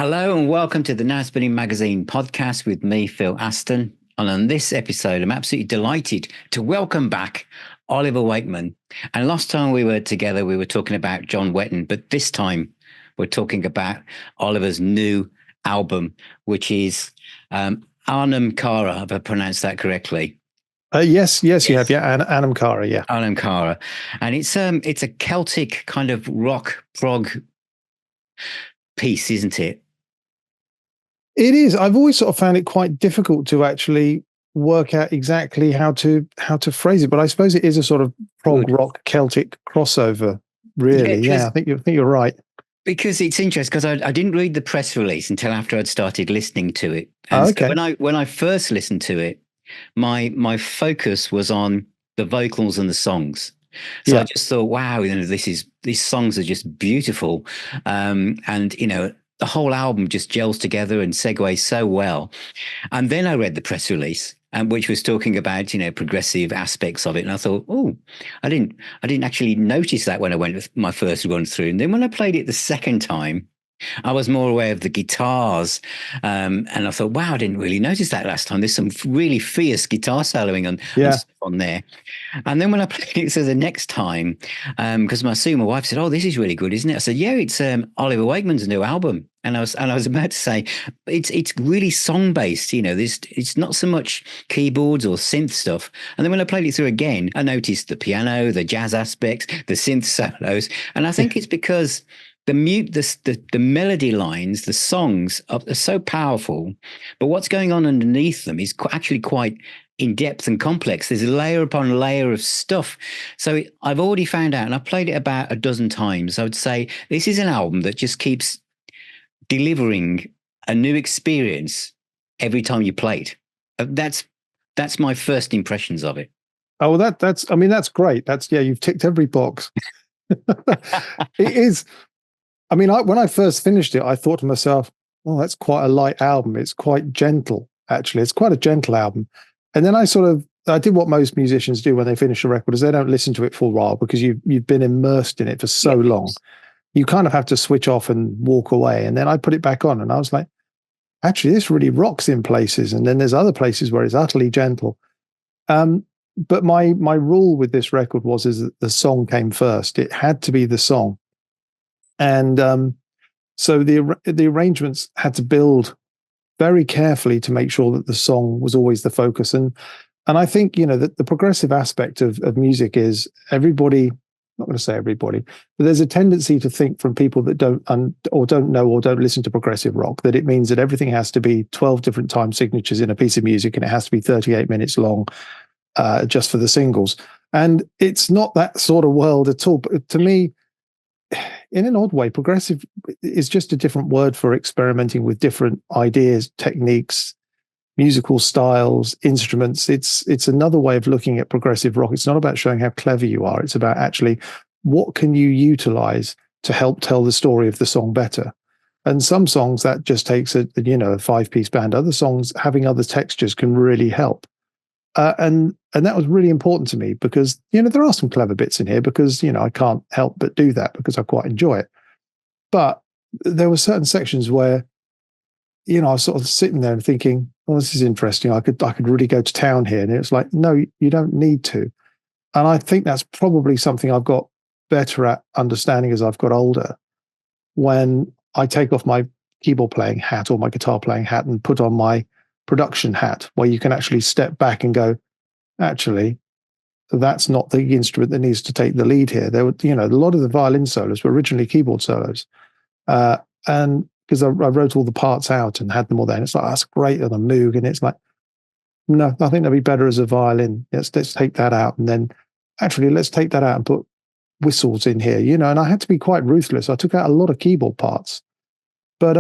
Hello and welcome to the Now Spinning Magazine podcast with me, Phil Aston. And on this episode, I'm absolutely delighted to welcome back Oliver Wakeman. And last time we were together, we were talking about John Wetton, but this time we're talking about Oliver's new album, which is Anam Cara, if I pronounced that correctly. Yes, you have. Yeah, Anam Cara. Yeah, Anam Cara, and it's a Celtic kind of rock prog piece, isn't it? it is. I've always sort of found it quite difficult to actually work out exactly how to phrase it, but I suppose it is a sort of prog rock Celtic crossover. Really, yeah. I think you're right. Because it's interesting, because I didn't read the press release until after I'd started listening to it. And okay. So when I first listened to it, my focus was on the vocals and the songs. So I just thought, wow, these songs are just beautiful, and the whole album just gels together and segues so well. And then I read the press release, which was talking about progressive aspects of it, and I thought, oh, I didn't actually notice that when I went with my first run through. And then when I played it the second time, I was more aware of the guitars, and I thought, wow, I didn't really notice that last time. There's some really fierce guitar soloing and stuff on there. And then when I played it the next time, because my wife said, "Oh, this is really good, isn't it?" I said, "Yeah, it's Oliver Wakemans' new album." And I was about to say, it's really song based. It's not so much keyboards or synth stuff. And then when I played it through again, I noticed the piano, the jazz aspects, the synth solos, and I think it's because the melody lines, the songs are so powerful, but what's going on underneath them is actually quite in depth and complex. There's layer upon layer of stuff. So I've already found out, and I've played it about a dozen times. I would say this is an album that just keeps delivering a new experience every time you play it. That's my first impressions of it. Oh, well, that's great. You've ticked every box. It is. I mean, when I first finished it, I thought to myself, "Oh, that's quite a light album. It's quite gentle, actually. It's quite a gentle album." And then I did what most musicians do when they finish a record, is they don't listen to it for a while because you've been immersed in it for so long. You kind of have to switch off and walk away. And then I put it back on, and I was like, actually, this really rocks in places. And then there's other places where it's utterly gentle. But my rule with this record is that the song came first. It had to be the song. And so the arrangements had to build very carefully to make sure that the song was always the focus. And I think, that the progressive aspect of music is everybody, not going to say everybody, but there's a tendency to think from people that don't know or don't listen to progressive rock, that it means that everything has to be 12 different time signatures in a piece of music, and it has to be 38 minutes long just for the singles. And it's not that sort of world at all. But to me, in an odd way, progressive is just a different word for experimenting with different ideas, techniques, musical styles, instruments. It's another way of looking at progressive rock. It's not about showing how clever you are. It's about actually what can you utilize to help tell the story of the song better. And some songs that just takes a 5-piece band. Other songs having other textures can really help. And that was really important to me because, there are some clever bits in here because, I can't help but do that because I quite enjoy it. But there were certain sections where, I was sort of sitting there and thinking, oh, this is interesting. I could really go to town here. And it's like, no, you don't need to. And I think that's probably something I've got better at understanding as I've got older. When I take off my keyboard playing hat or my guitar playing hat and put on my production hat, where you can actually step back and go, actually, that's not the instrument that needs to take the lead here. There were, a lot of the violin solos were originally keyboard solos. And because I wrote all the parts out and had them all there, and it's like, that's great on a Moog. And it's like, no, I think that'd be better as a violin. Let's take that out. And then actually, let's take that out and put whistles in here, and I had to be quite ruthless. I took out a lot of keyboard parts, but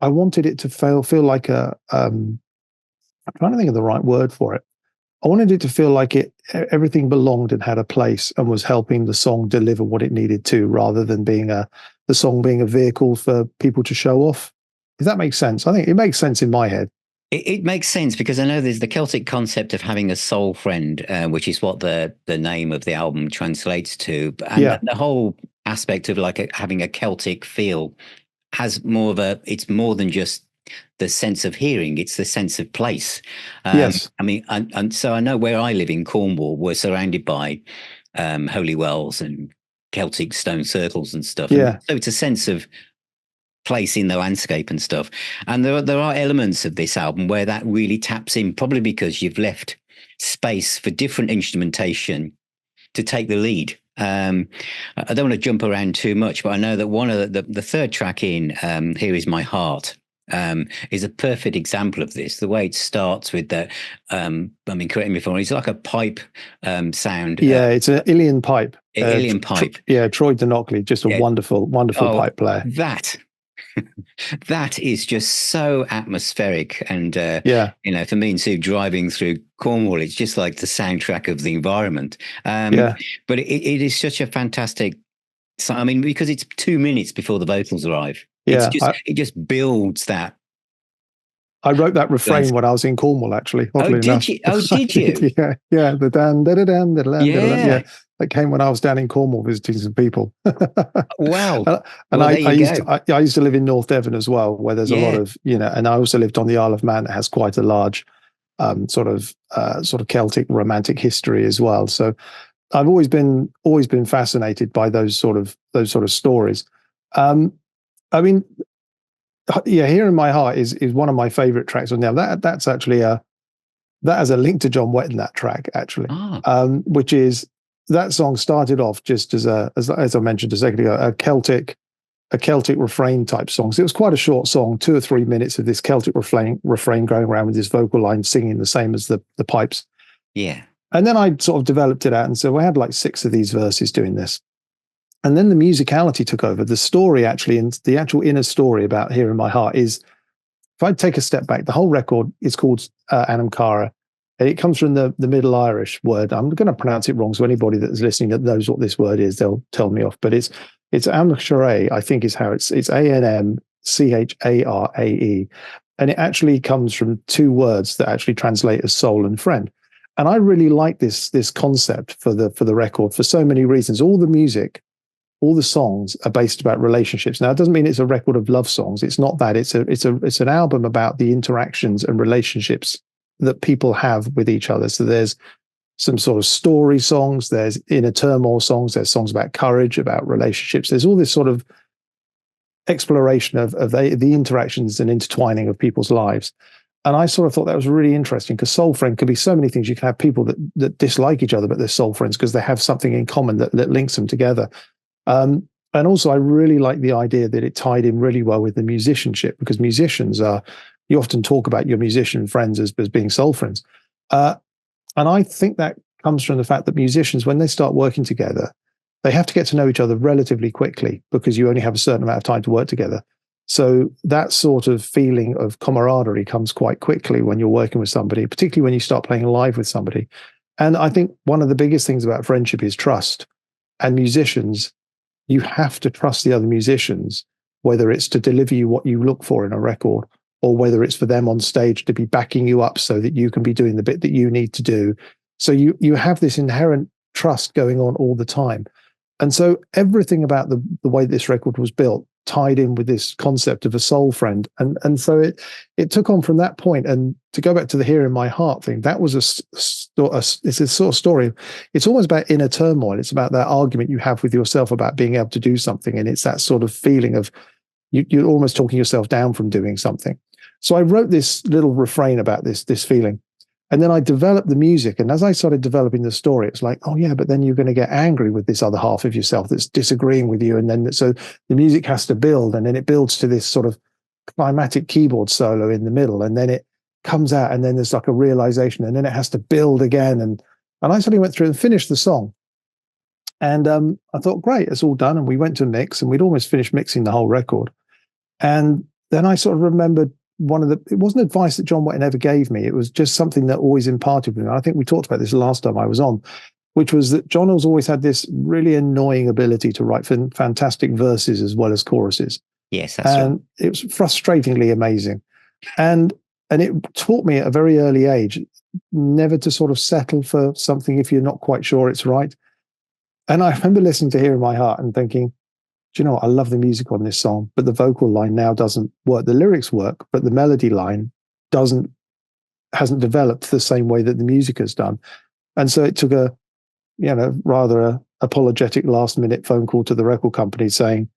I wanted it to feel like I'm trying to think of the right word for it. I wanted it to feel like everything belonged and had a place and was helping the song deliver what it needed to, rather than being the song being a vehicle for people to show off. If that makes sense. I think it makes sense in my head. It makes sense because I know there's the Celtic concept of having a soul friend, which is what the name of the album translates to. And the whole aspect of having a Celtic feel has more of it's more than just the sense of hearing, it's the sense of place. Yes. I mean, and so I know where I live in Cornwall, we're surrounded by holy wells and Celtic stone circles and stuff. And Yeah. so it's a sense of place in the landscape and stuff. And there are elements of this album where that really taps in, probably because you've left space for different instrumentation to take the lead. I don't want to jump around too much, but I know that one of the third track in Here Is My Heart is a perfect example of this. The way it starts with that, I mean, correct me if I'm wrong, it's like a pipe sound. Yeah, it's an Ilian pipe. Ilian pipe. Troy Donockley, just a wonderful pipe player. That is just so atmospheric, and you know, for me and Sue driving through Cornwall, it's just like the soundtrack of the environment. But it is such a fantastic. I mean, because it's 2 minutes before the vocals arrive. Yeah, it just builds that. I wrote that refrain when I was in Cornwall, actually. Oh, did you? Oh, did you? Yeah. The dan da da dan da da. Yeah, that came when I was down in Cornwall visiting some people. Wow! And I used to live in North Devon as well, where there's a lot of, you know, and I also lived on the Isle of Man. That has quite a large sort of Celtic romantic history as well. So I've always been fascinated by those sort of stories. I mean, yeah, Here in My Heart is one of my favorite tracks on there. That's actually that has a link to John Wetton, that track, actually. Which is, that song started off just as I mentioned a second ago, a Celtic refrain type song. So it was quite a short song, 2 or 3 minutes of this Celtic refrain going around with this vocal line singing the same as the pipes. Yeah. And then I sort of developed it out, and so we had like 6 of these verses doing this. And then the musicality took over. The story actually, and the actual inner story about Here in My Heart is, if I take a step back, the whole record is called Anam Cara. And it comes from the Middle Irish word. I'm going to pronounce it wrong, so anybody that's listening that knows what this word is, they'll tell me off. But it's Anam Cara, I think is how it's ANMCHARAE. And it actually comes from 2 words that actually translate as soul and friend. And I really like this concept for the record for so many reasons. All the music, all the songs are based about relationships. Now, it doesn't mean it's a record of love songs. It's not that. It's an album about the interactions and relationships that people have with each other. So there's some sort of story songs, there's inner turmoil songs, there's songs about courage, about relationships. There's all this sort of exploration of the interactions and intertwining of people's lives. And I sort of thought that was really interesting, because soul friend could be so many things. You can have people that dislike each other, but they're soul friends because they have something in common that links them together. And also, I really like the idea that it tied in really well with the musicianship, because musicians you often talk about your musician friends as being soul friends. And I think that comes from the fact that musicians, when they start working together, they have to get to know each other relatively quickly, because you only have a certain amount of time to work together. So that sort of feeling of camaraderie comes quite quickly when you're working with somebody, particularly when you start playing live with somebody. And I think one of the biggest things about friendship is trust. And musicians, you have to trust the other musicians, whether it's to deliver you what you look for in a record, or whether it's for them on stage to be backing you up so that you can be doing the bit that you need to do. So you have this inherent trust going on all the time. And so everything about the way this record was built tied in with this concept of a soul friend. And so it took on from that point. And to go back to the Here in My Heart thing, that was it's a sort of story. It's almost about inner turmoil. It's about that argument you have with yourself about being able to do something. And it's that sort of feeling of you're almost talking yourself down from doing something. So I wrote this little refrain about this feeling. And then I developed the music. And as I started developing the story, it's like, oh yeah, but then you're going to get angry with this other half of yourself that's disagreeing with you. And then so the music has to build, and then it builds to this sort of climatic keyboard solo in the middle. And then it comes out, and then there's like a realization, and then it has to build again. And I suddenly went through and finished the song. And I thought, great, it's all done. And we went to mix, and we'd almost finished mixing the whole record. And then I sort of remembered it wasn't advice that John Wetton ever gave me. It was just something that always imparted with me. I think we talked about this last time I was on, which was that John has always had this really annoying ability to write fantastic verses as well as choruses. Yes, that's right. And it was frustratingly amazing. And it taught me at a very early age never to sort of settle for something if you're not quite sure it's right. And I remember listening to Here in My Heart and thinking, do you know what? I love the music on this song, but the vocal line now doesn't work. The lyrics work, but the melody line hasn't developed the same way that the music has done. And so it took a, rather apologetic last minute phone call to the record company saying,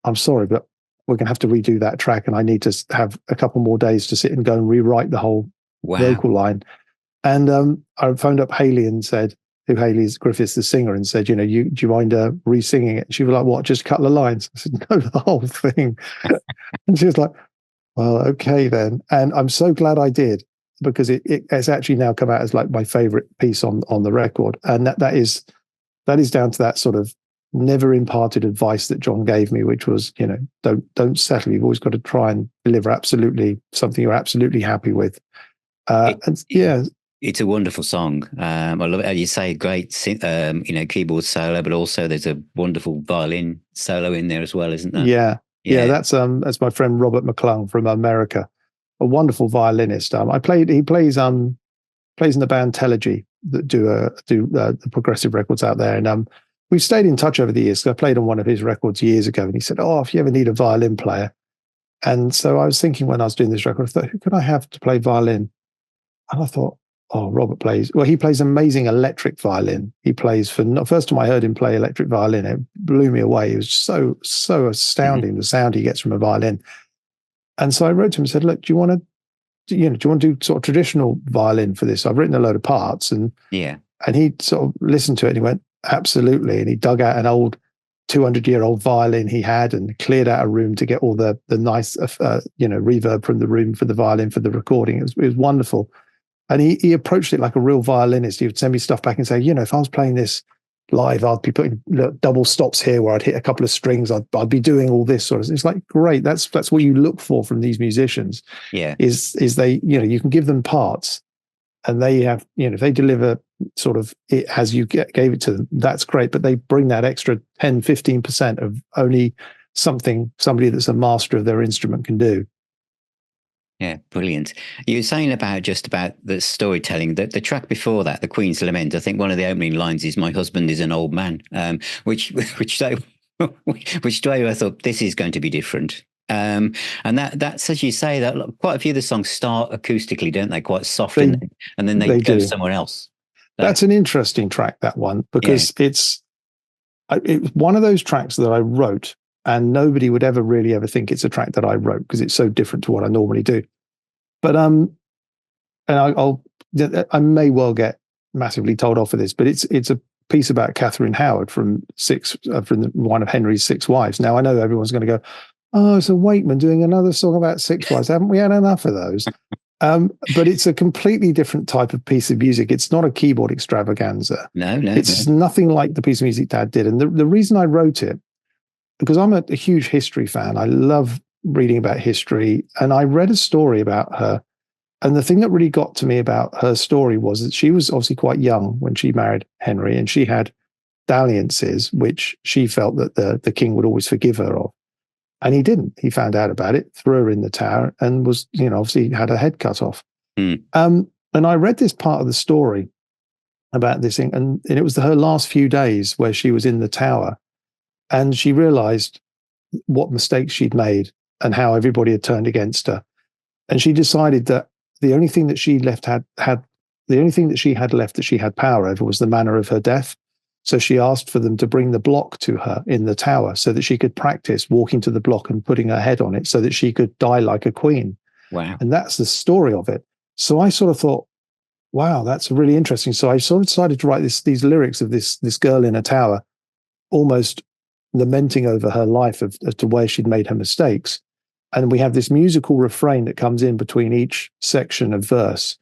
I'm sorry, but we're going to have to redo that track. And I need to have a couple more days to sit and go and rewrite the whole vocal line. And I phoned up Hayley and said, Hayley Griffiths, the singer, and said, do you mind re-singing it? And she was like, what, just a couple of lines? I said, no, the whole thing. And she was like, well, okay then. And I'm so glad I did, because it's actually now come out as like my favorite piece on the record. And that is down to that sort of never imparted advice that John gave me, which was, don't settle. You've always got to try and deliver absolutely something you're absolutely happy with. It's a wonderful song. I love it. As you say, great, keyboard solo, but also there's a wonderful violin solo in there as well, isn't there? Yeah. That's my friend Robert McClung from America, a wonderful violinist. He plays in the band Telegy that do the progressive records out there, and we've stayed in touch over the years. I played on one of his records years ago, and he said, "Oh, if you ever need a violin player," and so I was thinking when I was doing this record, I thought, who could I have to play violin? And I thought, oh, Robert plays. Well, he plays amazing electric violin. He plays first time I heard him play electric violin, it blew me away. It was so astounding, the sound he gets from a violin. And so I wrote to him and said, look, do you want to do sort of traditional violin for this? I've written a load of parts, and he sort of listened to it and he went, absolutely. And he dug out an old 200-year-old violin he had and cleared out a room to get all the nice reverb from the room for the violin for the recording. It was wonderful. And he approached it like a real violinist. He would send me stuff back and say, if I was playing this live, I'd be putting double stops here where I'd hit a couple of strings. I'd be doing all this sort of. It's like, great. That's what you look for from these musicians. Yeah, is they, you can give them parts, and they have, if they deliver sort of it as you gave it to them, that's great. But they bring that extra 10-15% of only somebody that's a master of their instrument can do. Yeah, brilliant. You were saying about the storytelling, that the track before that, the Queen's Lament, I think one of the opening lines is, my husband is an old man, which day I thought, this is going to be different. And that's, as you say, that quite a few of the songs start acoustically, don't they? Quite soft, and then they go somewhere else. That's an interesting track, that one, because it's one of those tracks that I wrote, and nobody would ever think it's a track that I wrote because it's so different to what I normally do. But and I may well get massively told off for this, but it's a piece about Catherine Howard from one of Henry's 6 wives. Now I know everyone's going to go, oh, it's a Wakeman doing another song about 6 wives. Haven't we had enough of those? But it's a completely different type of piece of music. It's not a keyboard extravaganza. No. It's nothing like the piece of music Dad did. And the reason I wrote it, because I'm a huge history fan. I love reading about history. And I read a story about her. And the thing that really got to me about her story was that she was obviously quite young when she married Henry, and she had dalliances, which she felt that the king would always forgive her of. And he didn't. He found out about it, threw her in the tower, and was, obviously had her head cut off. And I read this part of the story about this thing, and it was her last few days where she was in the tower. And she realized what mistakes she'd made and how everybody had turned against her. And she decided that the only thing that she had left that she had power over was the manner of her death. So she asked for them to bring the block to her in the tower so that she could practice walking to the block and putting her head on it so that she could die like a queen. Wow. And that's the story of it. So I sort of thought, wow, that's really interesting. So I sort of decided to write these lyrics of this girl in a tower, almost lamenting over her life as to where she'd made her mistakes. And we have this musical refrain that comes in between each section of verse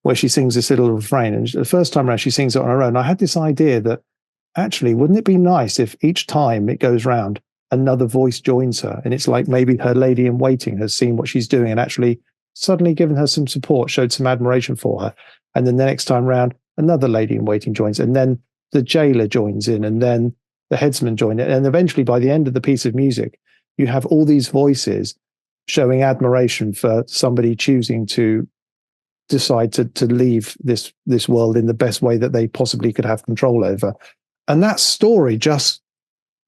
where she sings this little refrain. And the first time around, she sings it on her own. I had this idea that actually, wouldn't it be nice if each time it goes round, another voice joins her? And it's like maybe her lady in waiting has seen what she's doing and actually suddenly given her some support, showed some admiration for her. And then the next time round, another lady in waiting joins. And then the jailer joins in, and then the headsman joined it. And eventually, by the end of the piece of music, you have all these voices showing admiration for somebody choosing to decide to leave this world in the best way that they possibly could have control over. And that story just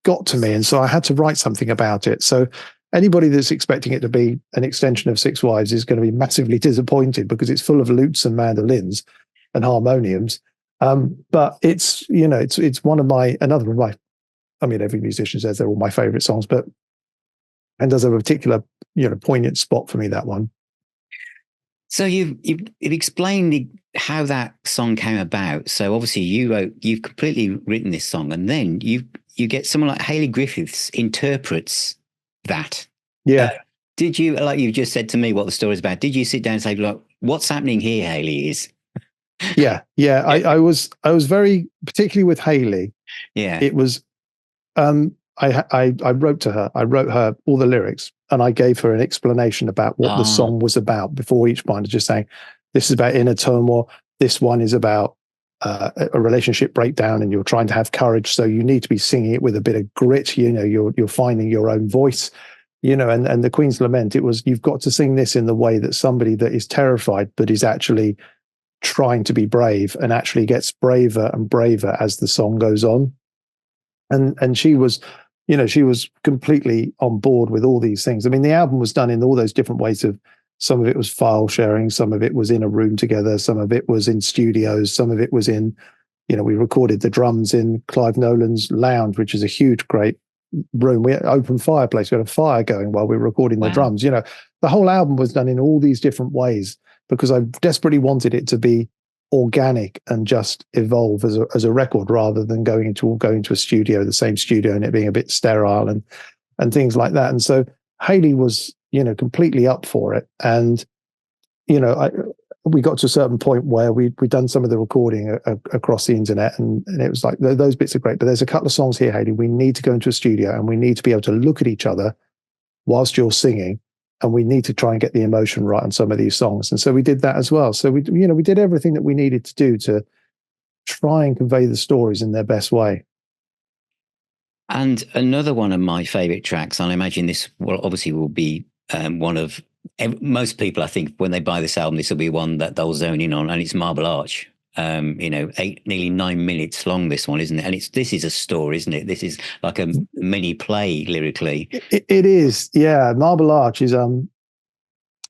got to me. And so I had to write something about it. So anybody that's expecting it to be an extension of Six Wives is going to be massively disappointed, because it's full of lutes and mandolins and harmoniums. But it's, it's one of another of my, I mean, every musician says they're all my favorite songs, but, and does have a particular, poignant spot for me, that one. So you've explained how that song came about. So obviously you've completely written this song, and then you get someone like Hayley Griffiths interprets that. Yeah. Did you, like you just said to me what the story's about, did you sit down and say, like, what's happening here, Hayley, is? Yeah. I was very, particularly with Hayley. Yeah. It was, I wrote to her. I wrote her all the lyrics, and I gave her an explanation about what the song was about before each one, just saying, this is about inner turmoil. This one is about a relationship breakdown, and you're trying to have courage. So you need to be singing it with a bit of grit. You're finding your own voice, and the Queen's Lament, it was, you've got to sing this in the way that somebody that is terrified, but is actually trying to be brave, and actually gets braver and braver as the song goes on. And she was, she was completely on board with all these things. I mean, the album was done in all those different ways of, some of it was file sharing, some of it was in a room together, some of it was in studios, some of it was in, we recorded the drums in Clive Nolan's lounge, which is a huge, great room. We had an open fireplace. We had a fire going while we were recording the drums. The whole album was done in all these different ways, because I desperately wanted it to be organic and just evolve as a record, rather than going to a studio, the same studio, and it being a bit sterile and things like that. And so Hayley was, completely up for it. And, we got to a certain point where we'd done some of the recording across the internet, and it was like, those bits are great, but there's a couple of songs here, Hayley, we need to go into a studio, and we need to be able to look at each other whilst you're singing, and we need to try and get the emotion right on some of these songs. And so we did that as well. So we did everything that we needed to do to try and convey the stories in their best way. And another one of my favorite tracks, and I imagine this will be one of most people, I think, when they buy this album, this will be one that they'll zone in on, and it's Marble Arch. Nearly 9 minutes long, this one, isn't it? And this is a story, isn't it? This is like a mini play lyrically. It is, yeah. Marble Arch is,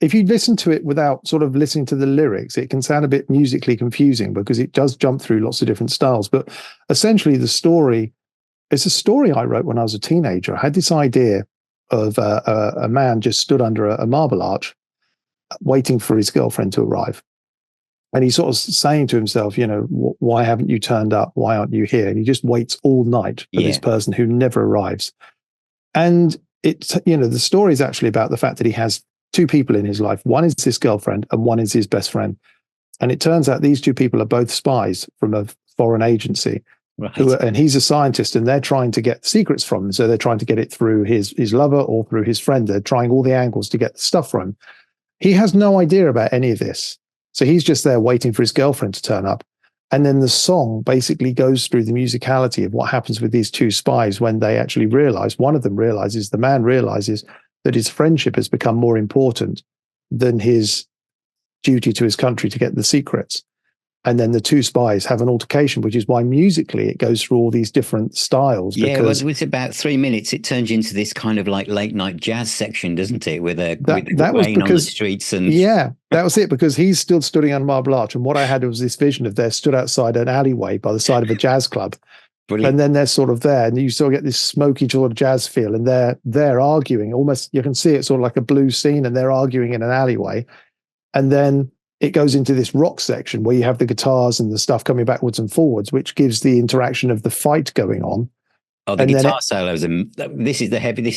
if you listen to it without sort of listening to the lyrics, it can sound a bit musically confusing, because it does jump through lots of different styles. But essentially the story, it's a story I wrote when I was a teenager. I had this idea of a man just stood under a marble arch waiting for his girlfriend to arrive. And he's sort of saying to himself, why haven't you turned up? Why aren't you here? And he just waits all night for this person who never arrives. And it's, the story is actually about the fact that he has two people in his life. One is his girlfriend and one is his best friend. And it turns out these two people are both spies from a foreign agency. Right. And he's a scientist, and they're trying to get secrets from him. So they're trying to get it through his lover or through his friend. They're trying all the angles to get the stuff from him. He has no idea about any of this. So he's just there waiting for his girlfriend to turn up. And then the song basically goes through the musicality of what happens with these two spies when they actually realize, the man realizes that his friendship has become more important than his duty to his country to get the secrets. And then the two spies have an altercation, which is why musically it goes through all these different styles. Yeah, well, with about 3 minutes, it turns into this kind of like late night jazz section, doesn't it? With the rain on the streets. And yeah, that was it, because he's still stood on Marble Arch. And what I had was this vision of they're stood outside an alleyway by the side of a jazz club. Brilliant. And then they're sort of there, and you still get this smoky sort of jazz feel. And they're arguing almost, you can see it sort of like a blues scene, and they're arguing in an alleyway. And then it goes into this rock section where you have the guitars and the stuff coming backwards and forwards, which gives the interaction of the fight going on. Oh, the guitar solos, and this is the heavy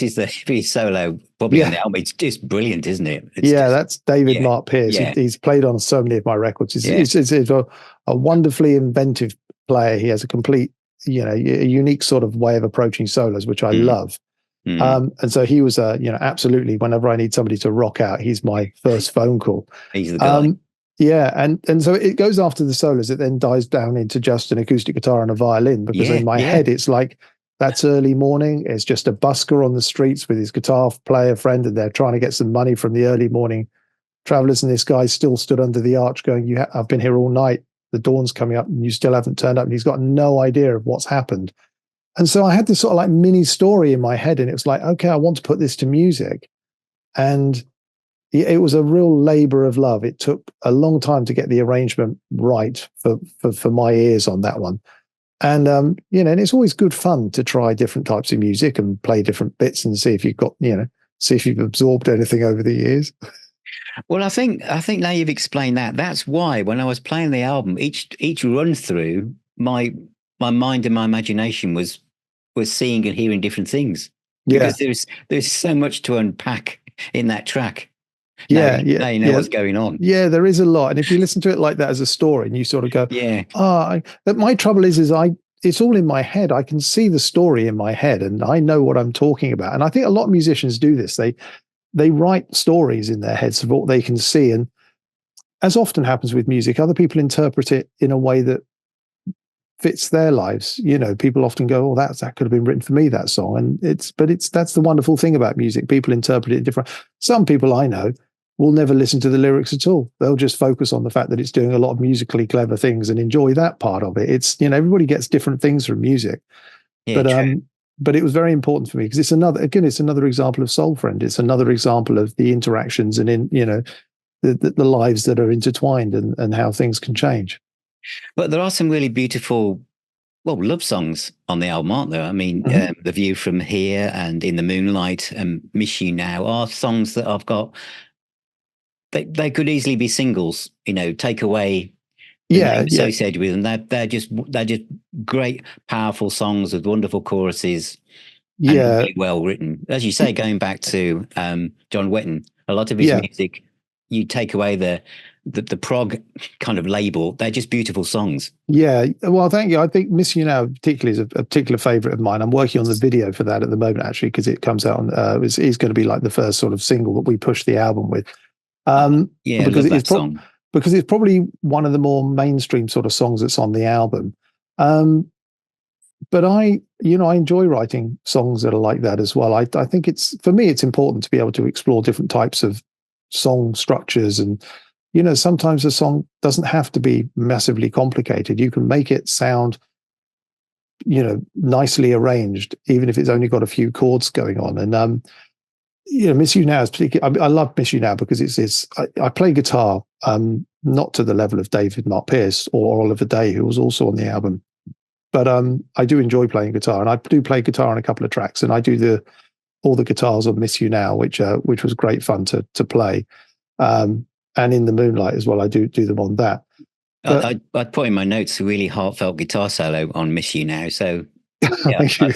solo probably on the album. It's just brilliant, isn't it? That's David Mark Pearce. Yeah. He's played on so many of my records. He's a wonderfully inventive player. He has a complete, a unique sort of way of approaching solos, which I love. And so he was, absolutely, whenever I need somebody to rock out, he's my first phone call. He's the guy. Yeah, and so it goes after the solos. It then dies down into just an acoustic guitar and a violin, because in my head it's like, that's early morning. It's just a busker on the streets with his guitar player friend, and they're trying to get some money from the early morning travelers. And this guy still stood under the arch going, I've been here all night. The dawn's coming up and you still haven't turned up. And he's got no idea of what's happened. And so I had this sort of like mini story in my head, and it was like, okay, I want to put this to music. And it was a real labor of love. It took a long time to get the arrangement right for my ears on that one. And, and it's always good fun to try different types of music and play different bits and see if you've got, see if you've absorbed anything over the years. Well, I think now you've explained that. That's why when I was playing the album, each run through, my mind and my imagination was seeing and hearing different things. Because there's so much to unpack in that track. Now you know what's going on. Yeah, there is a lot. And if you listen to it like that as a story, and you sort of go, but my trouble is it's all in my head. I can see the story in my head, and I know what I'm talking about. And I think a lot of musicians do this. They write stories in their heads of what they can see. And as often happens with music, other people interpret it in a way that fits their lives. People often go, that could have been written for me, that song. And that's the wonderful thing about music. People interpret it different. Some people I know will never listen to the lyrics at all. They'll just focus on the fact that it's doing a lot of musically clever things and enjoy that part of it. It's, everybody gets different things from music. Yeah, but it was very important for me because it's another example of Soul Friend. It's another example of the interactions and the lives that are intertwined and how things can change. But there are some really beautiful, love songs on the album, aren't there? I mean, The View from Here and In the Moonlight and Miss You Now are songs that I've got. They could easily be singles, take away associated with them. They're just great, powerful songs with wonderful choruses. And really well written. As you say, going back to John Wetton, a lot of his music, you take away the prog kind of label. They're just beautiful songs. Yeah. Well, thank you. I think Miss You Now particularly is a particular favorite of mine. I'm working on the video for that at the moment, actually, because it comes out on, it's going to be like the first sort of single that we push the album with. Because love that song. Because it's probably one of the more mainstream sort of songs that's on the album. But I enjoy writing songs that are like that as well. I think for me, it's important to be able to explore different types of song structures. And, sometimes a song doesn't have to be massively complicated. You can make it sound, nicely arranged, even if it's only got a few chords going on. And, Miss You Now is particularly, I love Miss You Now because I play guitar, not to the level of David Mark Pearce or Oliver Day, who was also on the album. But I do enjoy playing guitar, and I do play guitar on a couple of tracks, and I do all the guitars on Miss You Now, which was great fun to play. And In the Moonlight as well, I do them on that. But I'd put in my notes a really heartfelt guitar solo on Miss You Now. So yeah, thank you.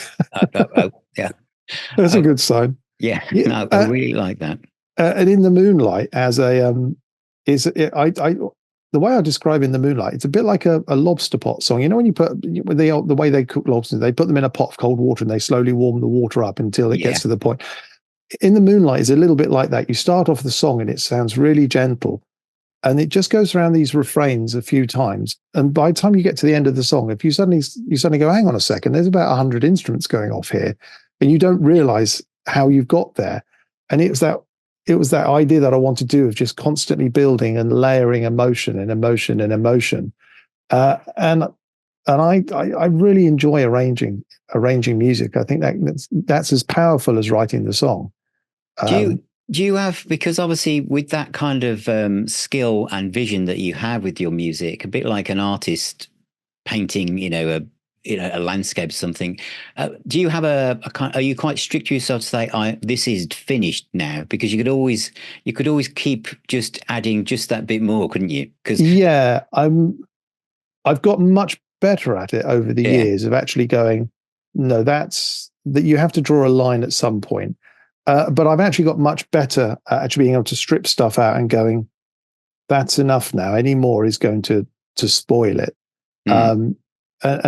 Yeah, that's a good sign. Yeah, no, I really like that. And In the Moonlight, as the way I describe In the Moonlight, it's a bit like a lobster pot song. When you put the way they cook lobsters, they put them in a pot of cold water and they slowly warm the water up until it gets to the point. In the Moonlight is a little bit like that. You start off the song and it sounds really gentle, and it just goes around these refrains a few times. And by the time you get to the end of the song, if you suddenly go, hang on a second, there's about 100 instruments going off here, and you don't realize how you've got there. And it was that idea that I want to do of just constantly building and layering emotion and emotion and emotion. And I really enjoy arranging music. I think that's as powerful as writing the song. Do you have, because obviously with that kind of skill and vision that you have with your music, a bit like an artist painting, a landscape or something, do you have are you quite strict to yourself to say, this is finished now? Because you could always keep just adding just that bit more, couldn't you? I've got much better at it over the years of actually going, no, that you have to draw a line at some point. But I've actually got much better at actually being able to strip stuff out and going, that's enough now. Any more is going to spoil it. And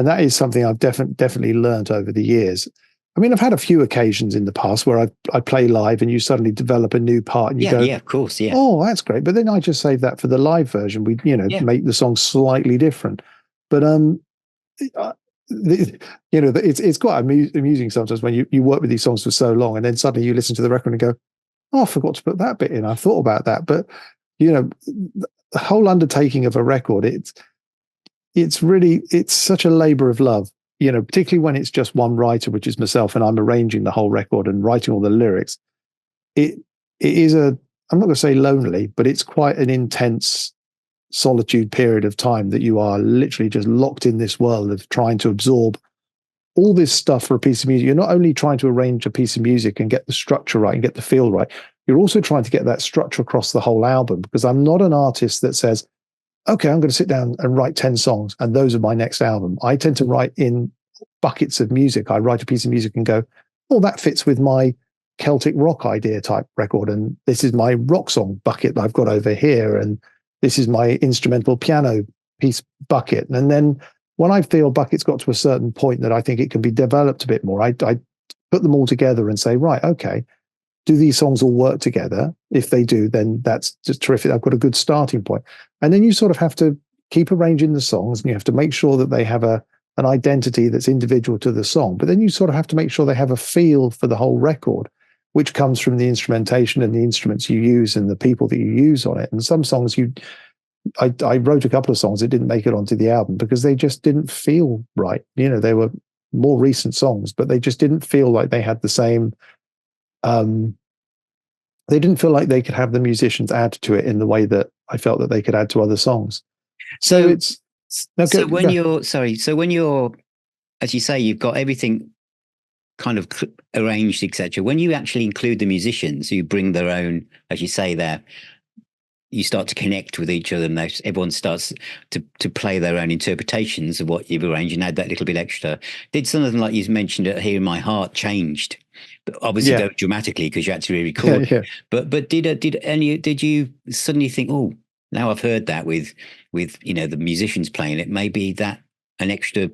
that is something I've definitely learned over the years. I mean, I've had a few occasions in the past where I play live and you suddenly develop a new part and you go, yeah, of course, yeah. Oh, that's great. But then I just save that for the live version. We, make the song slightly different. But it's quite amusing sometimes when you work with these songs for so long and then suddenly you listen to the record and go, oh, I forgot to put that bit in. I thought about that. But, the whole undertaking of a record, it's such a labor of love. particularly when it's just one writer, which is myself, and I'm arranging the whole record and writing all the lyrics, it is I'm not going to say lonely, but it's quite an intense solitude period of time that you are literally just locked in this world of trying to absorb all this stuff for a piece of music. You're not only trying to arrange a piece of music and get the structure right and get the feel right, you're also trying to get that structure across the whole album, because I'm not an artist that says, okay, I'm going to sit down and write 10 songs and those are my next album. I tend to write in buckets of music. I write a piece of music and go, oh, that fits with my Celtic rock idea type record. And this is my rock song bucket that I've got over here. And this is my instrumental piano piece bucket. And then when I feel bucket's got to a certain point that I think it can be developed a bit more, I put them all together and say, right, okay, do these songs all work together? If they do, then that's just terrific. I've got a good starting point. And then you sort of have to keep arranging the songs, and you have to make sure that they have an identity that's individual to the song. But then you sort of have to make sure they have a feel for the whole record, which comes from the instrumentation and the instruments you use and the people that you use on it. And some songs I wrote a couple of songs that didn't make it onto the album because they just didn't feel right. They were more recent songs, but they just didn't feel like they had the same, they didn't feel like they could have the musicians add to it in the way that I felt that they could add to other songs. So it's, when you're, as you say, you've got everything kind of arranged, etc. When you actually include the musicians who bring their own, as you say there, you start to connect with each other, and everyone starts to play their own interpretations of what you've arranged and add that little bit extra. Did something like you mentioned Here in My Heart changed? But obviously very dramatically because you had to re-record. Yeah. But did you suddenly think, oh, now I've heard that with the musicians playing it, maybe that an extra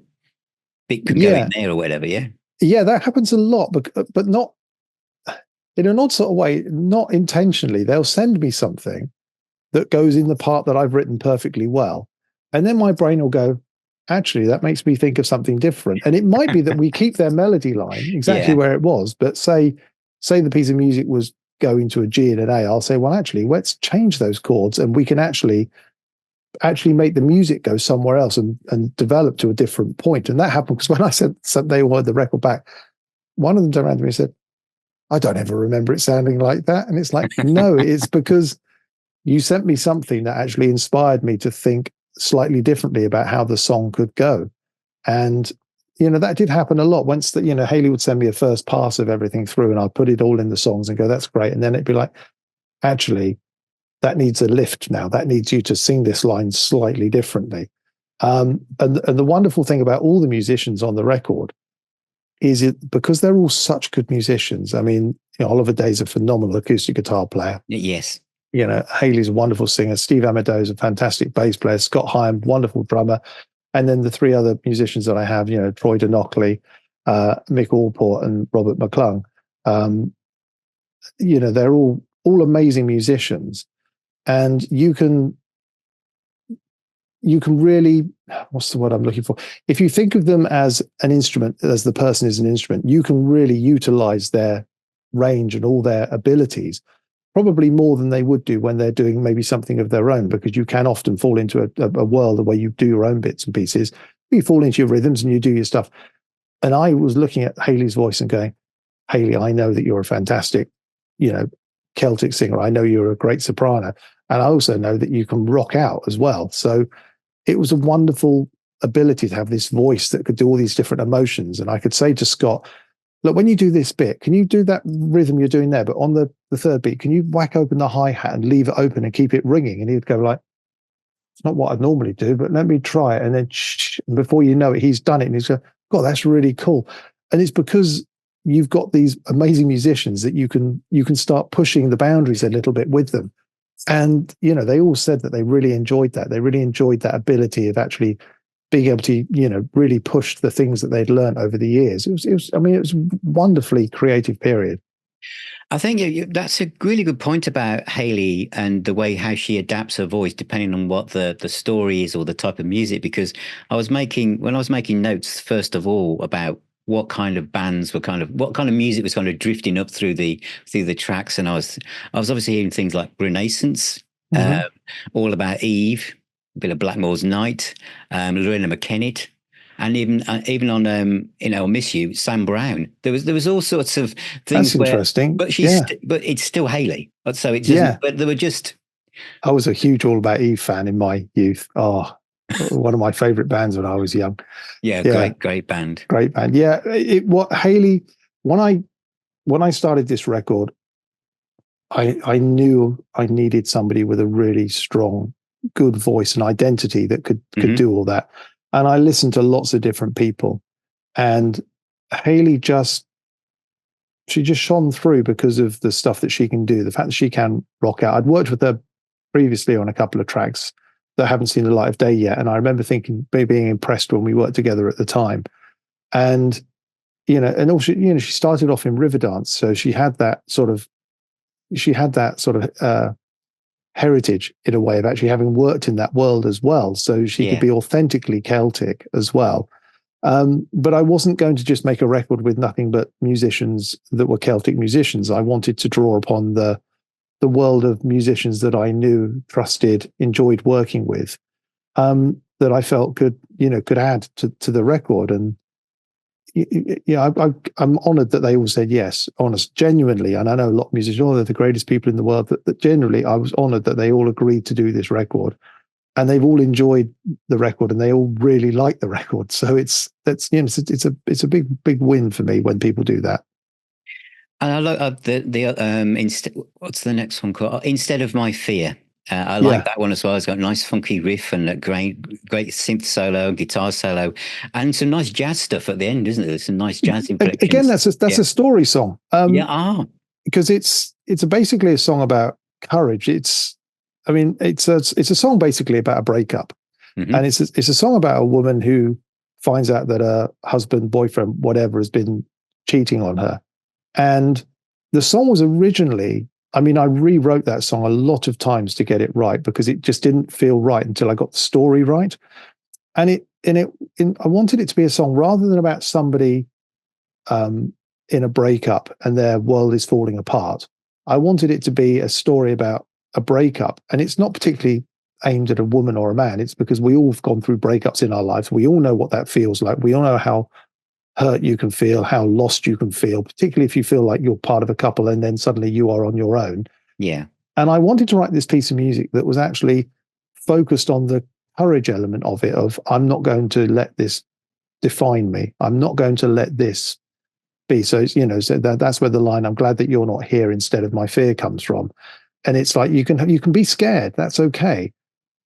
bit could go in there or whatever, yeah? Yeah, that happens a lot, but not in an odd sort of way, not intentionally. They'll send me something that goes in the part that I've written perfectly well. And then my brain will go, actually, that makes me think of something different. And it might be that we keep their melody line exactly where it was, but say the piece of music was going to a G and an A, I'll say, well, actually, let's change those chords and we can actually make the music go somewhere else and develop to a different point. And that happened because when I said they wanted the record back, one of them turned around to me and said, I don't ever remember it sounding like that. And it's like, no, it's because you sent me something that actually inspired me to think slightly differently about how the song could go. And, that did happen a lot. Once that, Hayley would send me a first pass of everything through and I'd put it all in the songs and go, that's great. And then it'd be like, actually, that needs a lift now. That needs you to sing this line slightly differently. And the wonderful thing about all the musicians on the record is because they're all such good musicians. I mean, Oliver Day's a phenomenal acoustic guitar player. Yes. Hayley's a wonderful singer. Steve Amadeo is a fantastic bass player. Scott Higham, wonderful drummer. And then the three other musicians that I have, Troy Donockley, Mick Allport, and Robert McClung. They're all amazing musicians. And you can really, what's the word I'm looking for? If you think of them as an instrument, as the person is an instrument, you can really utilize their range and all their abilities, probably more than they would do when they're doing maybe something of their own, because you can often fall into a world where you do your own bits and pieces. You fall into your rhythms and you do your stuff. And I was looking at Hayley's voice and going, Hayley, I know that you're a fantastic, Celtic singer. I know you're a great soprano. And I also know that you can rock out as well. So it was a wonderful ability to have this voice that could do all these different emotions. And I could say to Scott, look, when you do this bit, can you do that rhythm you're doing there? But on the third beat, can you whack open the hi-hat and leave it open and keep it ringing? And he'd go like, it's not what I'd normally do, but let me try it. And then before you know it, he's done it. And he's going, God, that's really cool. And it's because you've got these amazing musicians that you can start pushing the boundaries a little bit with them. And, they all said that they really enjoyed that. They really enjoyed that ability of actually being able to, really push the things that they'd learned over the years. It was a wonderfully creative period. I think that's a really good point about Hayley and the way how she adapts her voice depending on what the story is or the type of music, because when I was making notes, first of all, about what kind of bands were what kind of music was kind of drifting up through the tracks. And I was obviously hearing things like Renaissance, All About Eve, a bit of Blackmore's Night, Lorena McKennitt, and even on Miss You, Sam Brown. There was all sorts of things That's interesting. but but it's still Hayley. So it doesn't. Yeah. But there were just. I was a huge All About Eve fan in my youth. Oh, one of my favorite bands when I was young. Yeah, great band. Great band. Yeah. What Hayley, when I started this record, I knew I needed somebody with a really strong, good voice and identity that could do all that. And I listened to lots of different people, and Hayley she just shone through because of the stuff that she can do, the fact that she can rock out. I'd worked with her previously on a couple of tracks that haven't seen the light of day yet, and I remember being impressed when we worked together at the time. And and also she started off in Riverdance, so she had that sort of heritage in a way of actually having worked in that world as well, so she could be authentically Celtic as well. But I wasn't going to just make a record with nothing but musicians that were Celtic musicians. I wanted to draw upon the world of musicians that I knew, trusted, enjoyed working with, that I felt could add to the record. And I'm honoured that they all said yes, honest, genuinely. And I know a lot of musicians, they're the greatest people in the world. That generally, I was honoured that they all agreed to do this record. And they've all enjoyed the record, and they all really like the record. So it's a big win for me when people do that. And I like what's the next one called? Instead of My Fear. I like that one as well. It's got a nice funky riff and a great synth solo, guitar solo, and some nice jazz stuff at the end, isn't there? Some nice jazz inflections. Again, that's a story song. Because it's basically a song about courage. It's a song basically about a breakup, and it's a song about a woman who finds out that her husband, boyfriend, whatever, has been cheating on her. And the song was originally, I rewrote that song a lot of times to get it right, because it just didn't feel right until I got the story right. And I wanted it to be a song rather than about somebody in a breakup and their world is falling apart. I wanted it to be a story about a breakup, and it's not particularly aimed at a woman or a man. It's because we all have gone through breakups in our lives. We all know what that feels like. We all know how hurt you can feel, how lost you can feel, particularly if you feel like you're part of a couple and then suddenly you are on your own. Yeah. And I wanted to write this piece of music that was actually focused on the courage element of it, of I'm not going to let this define me. I'm not going to let this be. So, so that's where the line, I'm glad that you're not here instead of my fear, comes from. And it's like, you can be scared. That's okay.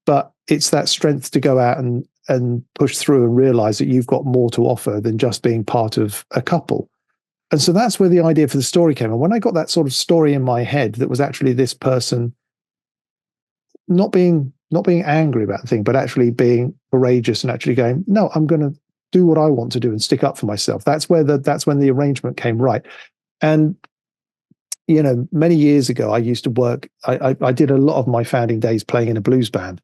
But it's that strength to go out and push through and realize that you've got more to offer than just being part of a couple. And so that's where the idea for the story came. And when I got that sort of story in my head, that was actually this person not being angry about the thing, but actually being courageous and actually going, no, I'm going to do what I want to do and stick up for myself. That's when the arrangement came right. And many years ago, I used to work, I did a lot of my founding days playing in a blues band,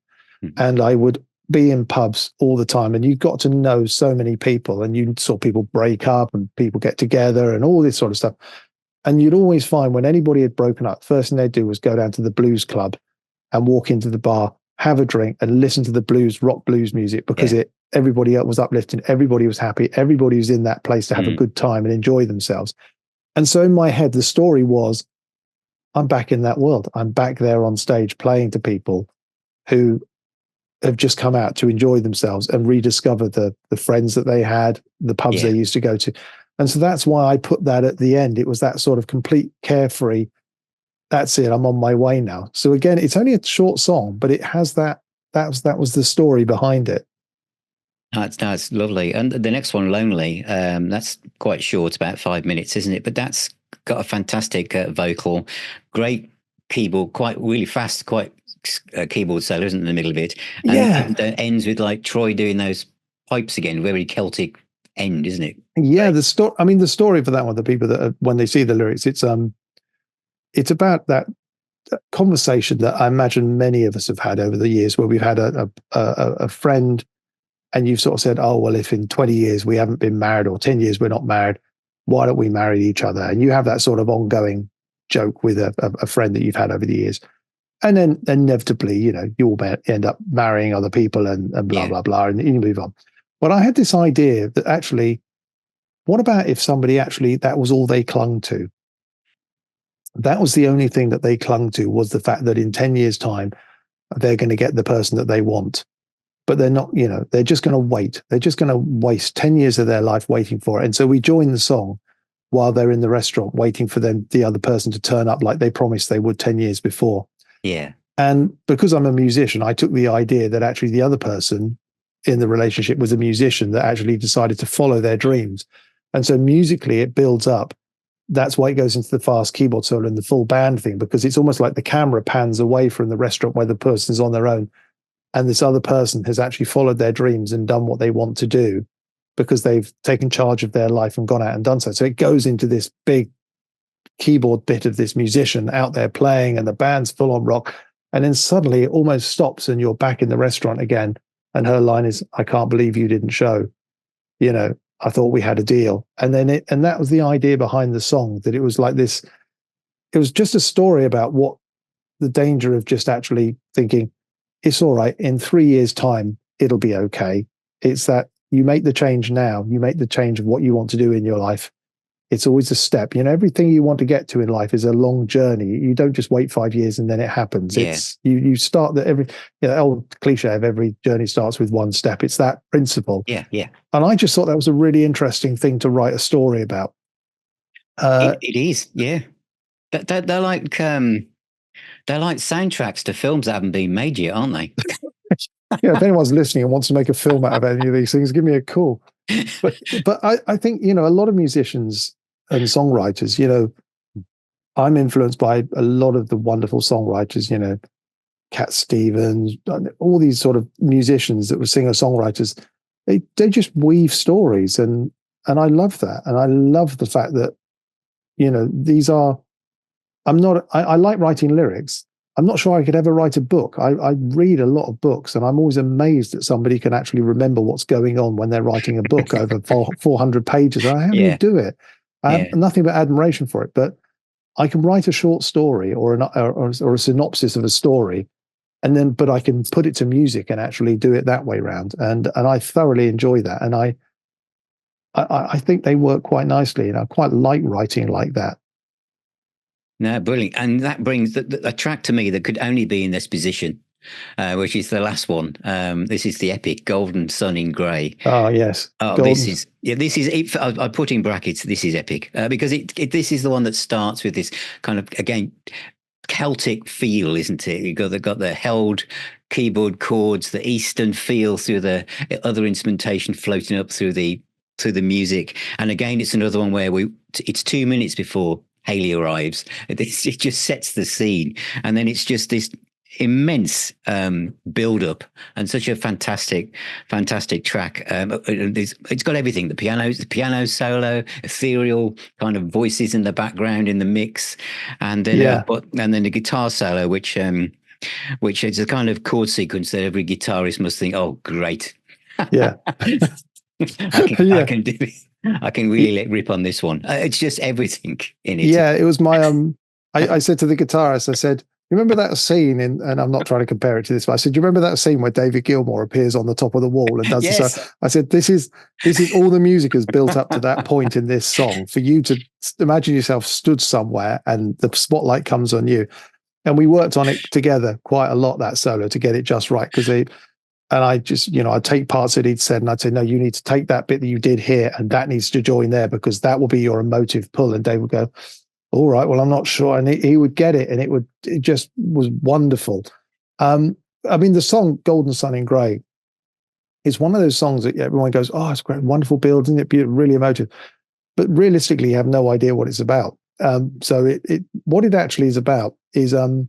and I would be in pubs all the time, and you got to know so many people, and you saw people break up and people get together and all this sort of stuff. And you'd always find when anybody had broken up, first thing they'd do was go down to the blues club and walk into the bar, have a drink and listen to the rock blues music, because everybody else was uplifting, everybody was happy, everybody was in that place to have a good time and enjoy themselves. And so in my head, the story was, I'm back in that world. I'm back there on stage playing to people who have just come out to enjoy themselves and rediscover the friends that they had, the pubs they used to go to. And so that's why I put that at the end. It was that sort of complete carefree, that's it, I'm on my way now. So again, it's only a short song, but it has that was the story behind it. That's lovely. And the next one, Lonely, that's quite short, about 5 minutes, isn't it? But that's got a fantastic vocal, great keyboard, quite really fast, quite keyboard solo, isn't it, in the middle of it? And ends with like Troy doing those pipes again, very Celtic end, isn't it? Yeah, the story for that one, the people that when they see the lyrics, it's about that conversation that I imagine many of us have had over the years, where we've had a friend, and you've sort of said, oh, well, if in 20 years we haven't been married, or 10 years we're not married, why don't we marry each other? And you have that sort of ongoing joke with a friend that you've had over the years. And then inevitably, you all end up marrying other people and blah, blah, blah, and you move on. But I had this idea that actually, what about if somebody actually, that was all they clung to? That was the only thing that they clung to, was the fact that in 10 years' time, they're going to get the person that they want. But they're not, they're just going to wait. They're just going to waste 10 years of their life waiting for it. And so we join the song while they're in the restaurant waiting for the other person to turn up like they promised they would 10 years before. Yeah. And because I'm a musician, I took the idea that actually the other person in the relationship was a musician that actually decided to follow their dreams. And so musically it builds up. That's why it goes into the fast keyboard solo and the full band thing, because it's almost like the camera pans away from the restaurant where the person is on their own. And this other person has actually followed their dreams and done what they want to do because they've taken charge of their life and gone out and done so. So it goes into this big keyboard bit of this musician out there playing, and the band's full on rock. And then suddenly it almost stops and you're back in the restaurant again. And her line is, "I can't believe you didn't show. I thought we had a deal." And that was the idea behind the song, that it was like this. It was just a story about what the danger of just actually thinking, it's all right, in 3 years' time, it'll be okay. It's that you make the change now, you make the change of what you want to do in your life. It's always a step. Everything you want to get to in life is a long journey. You don't just wait 5 years and then it happens. Yeah. It's you start that old cliche of every journey starts with one step. It's that principle. Yeah, yeah. And I just thought that was a really interesting thing to write a story about. It is, yeah. They're like soundtracks to films that haven't been made yet, aren't they? Yeah, if anyone's listening and wants to make a film out of any of these things, give me a call. But I think, a lot of musicians and songwriters, I'm influenced by a lot of the wonderful songwriters, Cat Stevens, all these sort of musicians that were singer-songwriters. They just weave stories, and I love that. And I love the fact that, these are, I like writing lyrics. I'm not sure I could ever write a book. I read a lot of books, and I'm always amazed that somebody can actually remember what's going on when they're writing a book over 400 pages. How do you do it? I have nothing but admiration for it. But I can write a short story or a synopsis of a story, but I can put it to music and actually do it that way around. And I thoroughly enjoy that. And I think they work quite nicely, and I quite like writing like that. No, brilliant. And that brings a track to me that could only be in this position, which is the last one. This is the epic Golden Sun in Grey. Oh, yes. This is it. I put in brackets, this is epic, because this is the one that starts with this kind of, again, Celtic feel, isn't it? They've got the held keyboard chords, the Eastern feel through the other instrumentation floating up through the music. And again, it's another one where it's 2 minutes before Hayley arrives. It just sets the scene, and then it's just this immense build up, and such a fantastic track. It's got everything: the piano solo, ethereal kind of voices in the background in the mix, and then then the guitar solo, which is a kind of chord sequence that every guitarist must think, "Oh, great." Yeah. I can do it. I can really rip on this one. It's just everything in it. Yeah, it was my I said to the guitarist, I said, "Remember that scene and I'm not trying to compare it to this, but I said, you remember that scene where David Gilmour appears on the top of the wall and does yes. this?" I said, this is all the music has built up to that point in this song for you to imagine yourself stood somewhere and the spotlight comes on you. And we worked on it together quite a lot, that solo, to get it just right, because I just, I'd take parts that he'd said and I'd say, "No, you need to take that bit that you did here and that needs to join there because that will be your emotive pull." And Dave would go, "All right, well, I'm not sure." And he would get it, and it just was wonderful. The song Golden Sun in Grey is one of those songs that everyone goes, "Oh, it's great, wonderful build, isn't it? Beautiful, really emotive." But realistically, you have no idea what it's about. So what it actually is about is, again,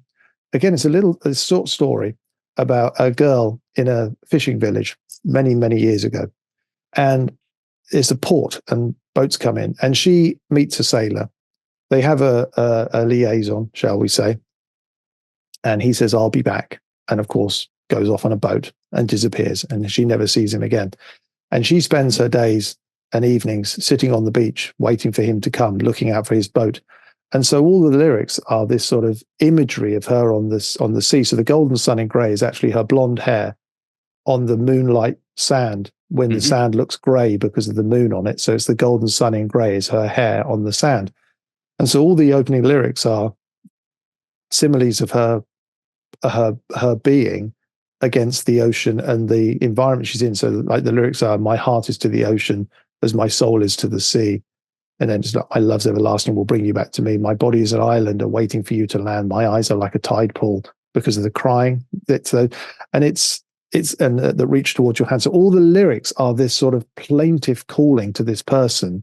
it's a short story about a girl in a fishing village many, many years ago. And it's a port and boats come in and she meets a sailor. They have a liaison, shall we say. And he says, "I'll be back." And of course, goes off on a boat and disappears. And she never sees him again. And she spends her days and evenings sitting on the beach, waiting for him to come, looking out for his boat. And so all the lyrics are this sort of imagery of her on the sea. So the Golden Sun in Grey is actually her blonde hair on the moonlight sand when the sand looks grey because of the moon on it. So it's the golden sun in grey is her hair on the sand. And so all the opening lyrics are similes of her being against the ocean and the environment she's in. So like the lyrics are, my heart is to the ocean as my soul is to the sea. And then it's like, my love's everlasting will bring you back to me. My body is an island waiting for you to land. My eyes are like a tide pool because of the crying. That reach towards your hand. So all the lyrics are this sort of plaintive calling to this person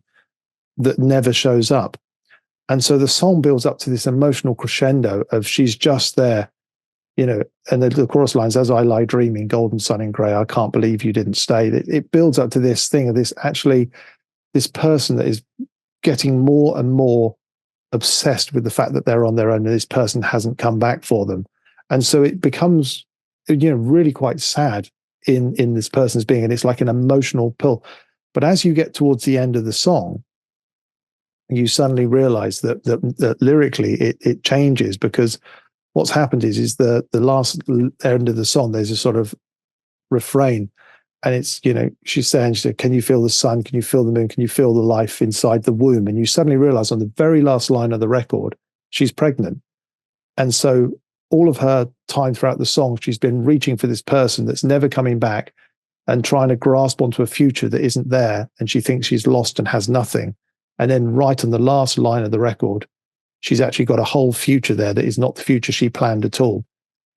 that never shows up. And so the song builds up to this emotional crescendo of she's just there, you know, and the chorus lines, as I lie dreaming, golden sun in grey, I can't believe you didn't stay. It builds up to this thing of this person that is getting more and more obsessed with the fact that they're on their own and this person hasn't come back for them. And so it becomes, you know, really quite sad in this person's being, and it's like an emotional pull. But as you get towards the end of the song, you suddenly realize that lyrically it changes, because what's happened is the last end of the song, there's a sort of refrain, and it's, you know, she said, can you feel the sun? Can you feel the moon? Can you feel the life inside the womb? And you suddenly realize on the very last line of the record, she's pregnant. And so all of her time throughout the song, she's been reaching for this person that's never coming back and trying to grasp onto a future that isn't there. And she thinks she's lost and has nothing. And then right on the last line of the record, she's actually got a whole future there that is not the future she planned at all,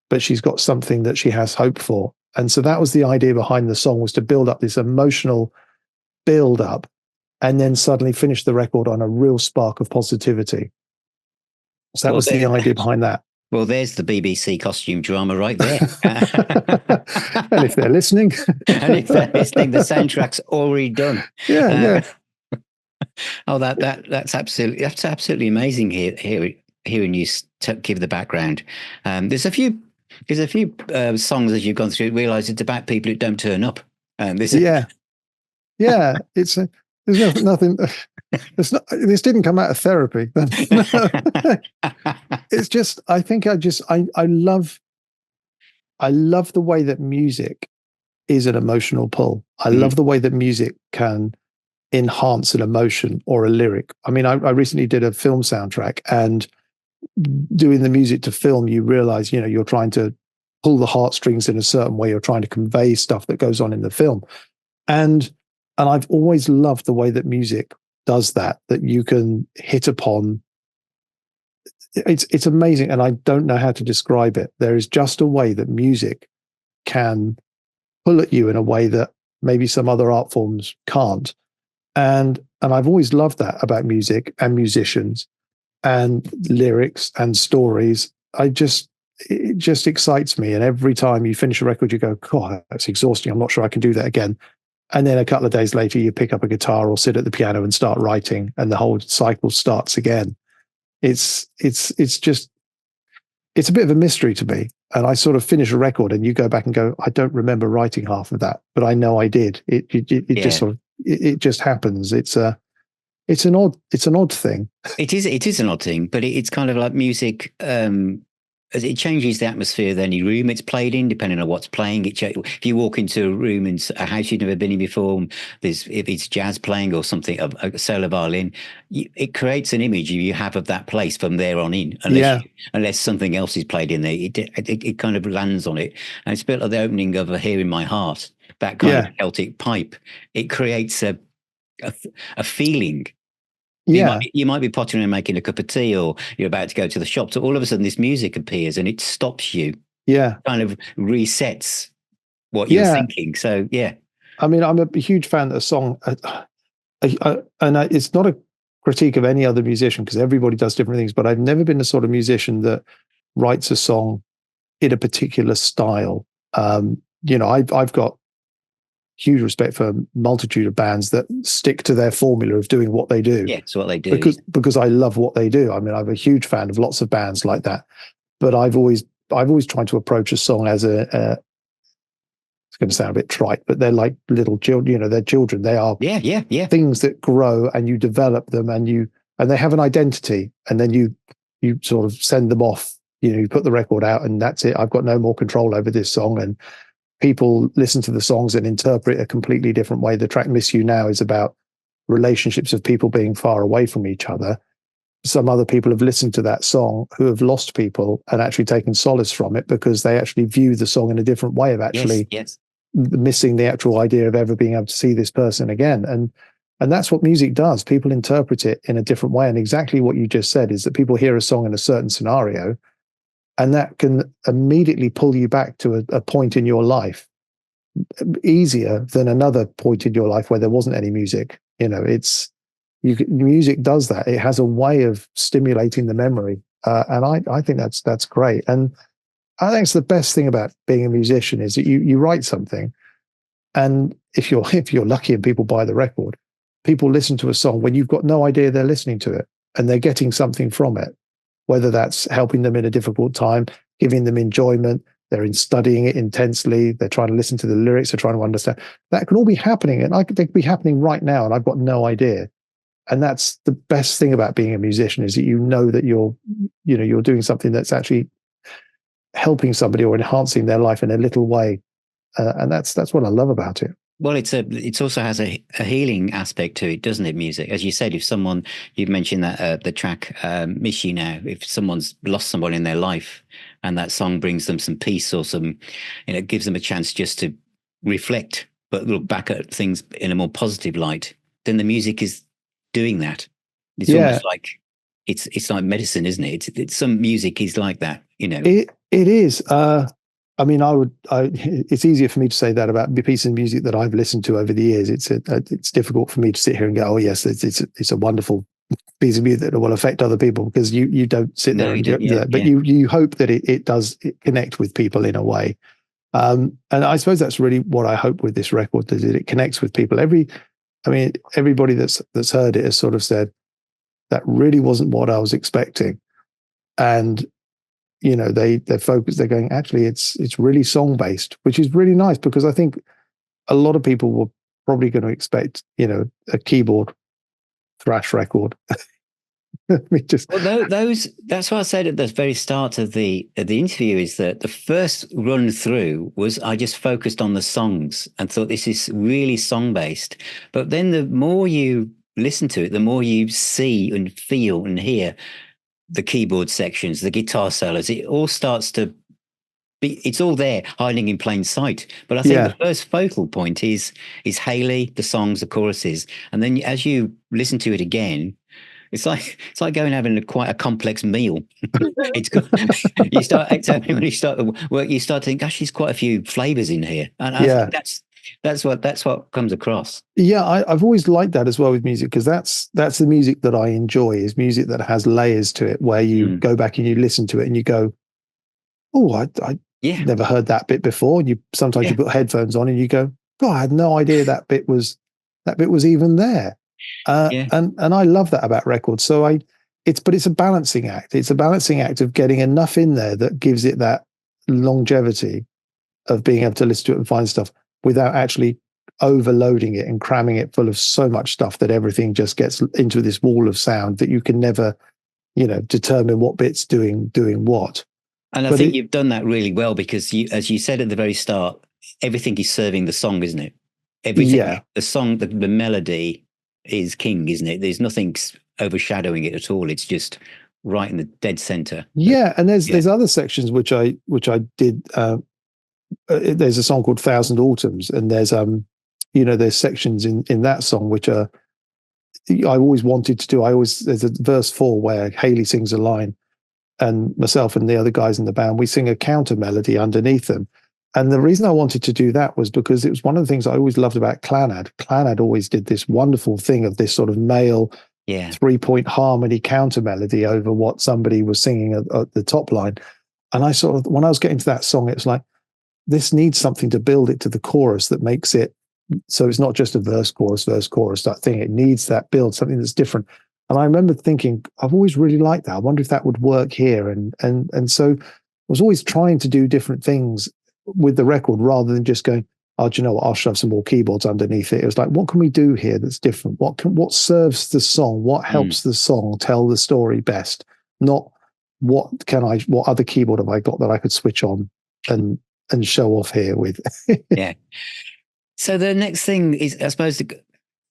but she's got something that she has hope for. And so that was the idea behind the song, was to build up this emotional build up and then suddenly finish the record on a real spark of positivity. So that was the idea behind that. Well, there's the BBC costume drama right there. And if they're listening. The soundtrack's already done. Yeah. Oh, that's absolutely amazing. Hearing you give the background. There's a few songs as you've gone through. Realize it's about people who don't turn up. It's there's nothing. This didn't come out of therapy. It's just, I love the way that music is an emotional pull. I love the way that music can enhance an emotion or a lyric. I mean, I recently did a film soundtrack, and doing the music to film, you realize, you know, you're trying to pull the heartstrings in a certain way. You're trying to convey stuff that goes on in the film. And I've always loved the way that music does that you can hit upon. It's amazing. And I don't know how to describe it. There is just a way that music can pull at you in a way that maybe some other art forms can't. And I've always loved that about music and musicians and lyrics and stories. It just excites me. And every time you finish a record, you go, God, that's exhausting. I'm not sure I can do that again. And then a couple of days later, you pick up a guitar or sit at the piano and start writing, and the whole cycle starts again. It's a bit of a mystery to me. And I sort of finish a record and you go back and go, I don't remember writing half of that, but I know I did. It just sort of, it just happens. It's an odd thing. It is an odd thing, but it's kind of like music. As it changes the atmosphere of any room it's played in, depending on what's playing. If you walk into a room in a house you've never been in before, if it's jazz playing or something, a solo violin, it creates an image you have of that place from there on in. Unless something else is played in there, it kind of lands on it. And it's a bit like the opening of Here in My Heart, that kind of Celtic pipe. It creates a feeling. You might be pottering and making a cup of tea, or you're about to go to the shop. So all of a sudden this music appears and it stops you. Yeah. Kind of resets what you're thinking. So, yeah. I mean, I'm a huge fan of a song. It's not a critique of any other musician, because everybody does different things, but I've never been the sort of musician that writes a song in a particular style. I've got huge respect for a multitude of bands that stick to their formula of doing what they do. Yeah, it's what they do. Because I love what they do. I mean, I'm a huge fan of lots of bands like that. But I've always tried to approach a song as it's going to sound a bit trite, but they're like little children. They're children. They are things that grow, and you develop them, and they have an identity, and then you sort of send them off. You put the record out, and that's it. I've got no more control over this song, and people listen to the songs and interpret a completely different way. The track Miss You Now is about relationships of people being far away from each other. Some other people have listened to that song who have lost people and actually taken solace from it because they actually view the song in a different way of actually missing the actual idea of ever being able to see this person again. And that's what music does. People interpret it in a different way. And exactly what you just said is that people hear a song in a certain scenario, and that can immediately pull you back to a point in your life easier than another point in your life where there wasn't any music. Music does that. It has a way of stimulating the memory. And I think that's great. And I think it's the best thing about being a musician is that you write something, and if you're lucky and people buy the record, people listen to a song when you've got no idea they're listening to it, and they're getting something from it, whether that's helping them in a difficult time, giving them enjoyment, they're studying it intensely, they're trying to listen to the lyrics, they're trying to understand. That can all be happening, and they could be happening right now, and I've got no idea. And that's the best thing about being a musician, is that you know that you're doing something that's actually helping somebody or enhancing their life in a little way, and that's what I love about it. Well, it also has a healing aspect to it, doesn't it? Music, as you said, if someone, you've mentioned that the track "Miss You Now," if someone's lost someone in their life, and that song brings them some peace or some, gives them a chance just to reflect, but look back at things in a more positive light, then the music is doing that. It's almost like it's like medicine, isn't it? It's some music is like that, It is. I mean, it's easier for me to say that about the piece of music that I've listened to over the years. It's difficult for me to sit here and go, oh yes, it's a wonderful piece of music that will affect other people, because you don't sit there and do that. But you hope that it does connect with people in a way. And I suppose that's really what I hope with this record, is that it connects with people. Everybody that's heard it has sort of said, that really wasn't what I was expecting. And they're focused, they're going, actually it's really song based, which is really nice, because I think a lot of people were probably going to expect a keyboard thrash record. That's what I said at the very start of the interview, is that the first run through was I just focused on the songs and thought this is really song based. But then the more you listen to it, the more you see and feel and hear the keyboard sections, the guitar solos, it all starts to be, it's all there hiding in plain sight. But I think the first focal point is Hayley, the songs, the choruses. And then as you listen to it again, it's like going having quite a complex meal. It's good. You start the work, you start to think, gosh, there's quite a few flavors in here. And I think that's what comes across. Yeah, I've always liked that as well with music, because that's the music that I enjoy, is music that has layers to it, where you go back and you listen to it and you go, oh, I never heard that bit before. And you sometimes you put headphones on and you go, God, I had no idea that bit was even there. And I love that about records. So it's a balancing act. It's a balancing act of getting enough in there that gives it that longevity of being able to listen to it and find stuff without actually overloading it and cramming it full of so much stuff that everything just gets into this wall of sound that you can never, determine what bit's doing what. And I think you've done that really well, because as you said at the very start, everything is serving the song, isn't it? Everything, the song, the melody is king, isn't it? There's nothing overshadowing it at all. It's just right in the dead center. Yeah, and there's other sections which I did. There's a song called Thousand Autumns, and there's there's sections in that song which are I always wanted to do. There's a verse 4 where Hayley sings a line, and myself and the other guys in the band, we sing a counter melody underneath them. And the reason I wanted to do that was because it was one of the things I always loved about Clannad. Clannad always did this wonderful thing of this sort of male 3-point harmony counter melody over what somebody was singing at the top line. And I sort of, when I was getting to that song, it's like, this needs something to build it to the chorus that makes it so it's not just a verse, chorus, that thing. It needs that build, something that's different. And I remember thinking, I've always really liked that. I wonder if that would work here. And so I was always trying to do different things with the record, rather than just going, oh, do you know what, I'll shove some more keyboards underneath it. It was like, what can we do here that's different? What serves the song? What helps the song tell the story best? Not what other keyboard have I got that I could switch on and and show off here with. Yeah. So the next thing is, I suppose,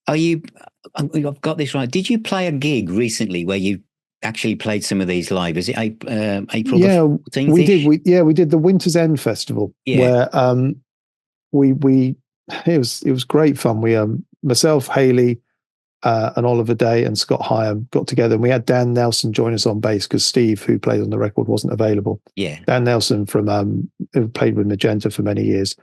I've got this right. Did you play a gig recently where you actually played some of these live? Is it April the 14th? We did. We did the Winter's End Festival, where we it was great fun. We myself, Hayley, and Oliver Day and Scott Higham got together, and we had Dan Nelson join us on bass because Steve, who played on the record, wasn't available. Yeah, Dan Nelson from who played with Magenta for many years,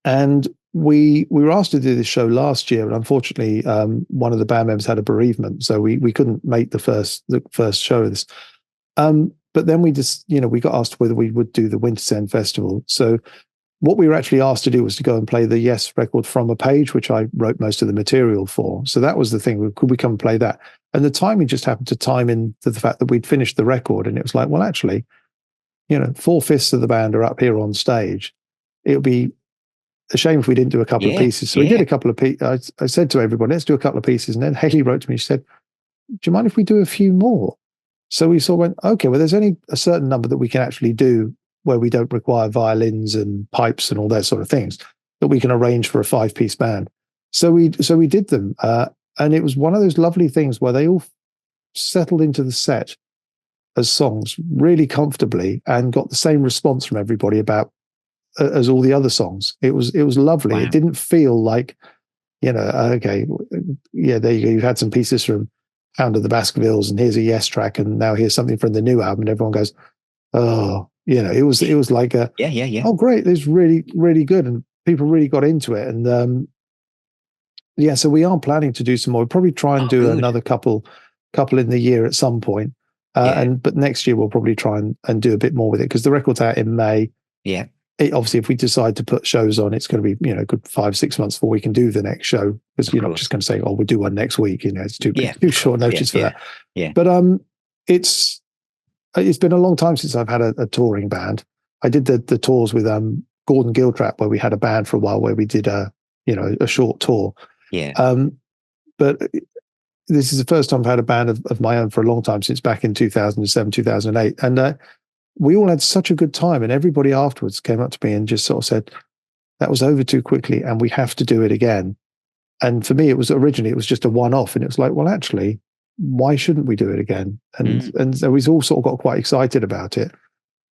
and we were asked to do this show last year, and unfortunately, one of the band members had a bereavement, so we couldn't make the first show of this. But then we just, we got asked whether we would do the Winter's End Festival. So what we were actually asked to do was to go and play the Yes record From a Page, which I wrote most of the material for. So that was the thing. Could we come and play that? And the timing just happened to time in to the fact that we'd finished the record, and it was like, well, actually, 4/5 of the band are up here on stage. It would be a shame if we didn't do a couple of pieces. So we did a couple of pieces. I said to everybody, let's do a couple of pieces. And then Hayley wrote to me, she said, do you mind if we do a few more? So we sort of went, okay, well, there's only a certain number that we can actually do where we don't require violins and pipes and all those sort of things that we can arrange for a 5-piece band. So we did them. And it was one of those lovely things where they all settled into the set as songs really comfortably and got the same response from everybody about as all the other songs. It was lovely. Wow. It didn't feel like, okay, yeah, there you go. You've had some pieces from Hound of the Baskervilles, and here's a Yes track, and now here's something from the new album, and everyone goes, oh, it was like a oh, great, this is really, really good, and people really got into it. And so we are planning to do some more. We'll probably try and do another couple in the year at some point. But next year we'll probably try and do a bit more with it, because the record's out in May. Yeah. Obviously, if we decide to put shows on, it's going to be, a good 5-6 months before we can do the next show, because you're not just going to say, oh, we'll do one next week. It's too short notice for that. Yeah. But it's been a long time since I've had a touring band. I did the tours with Gordon Giltrap, where we had a band for a while, where we did a short tour. Yeah. But this is the first time I've had a band of my own for a long time, since back in 2007, 2008. And we all had such a good time, and everybody afterwards came up to me and just sort of said, that was over too quickly and we have to do it again. And for me, it was just a one-off, and it was like, well, actually, why shouldn't we do it again? And so we all sort of got quite excited about it.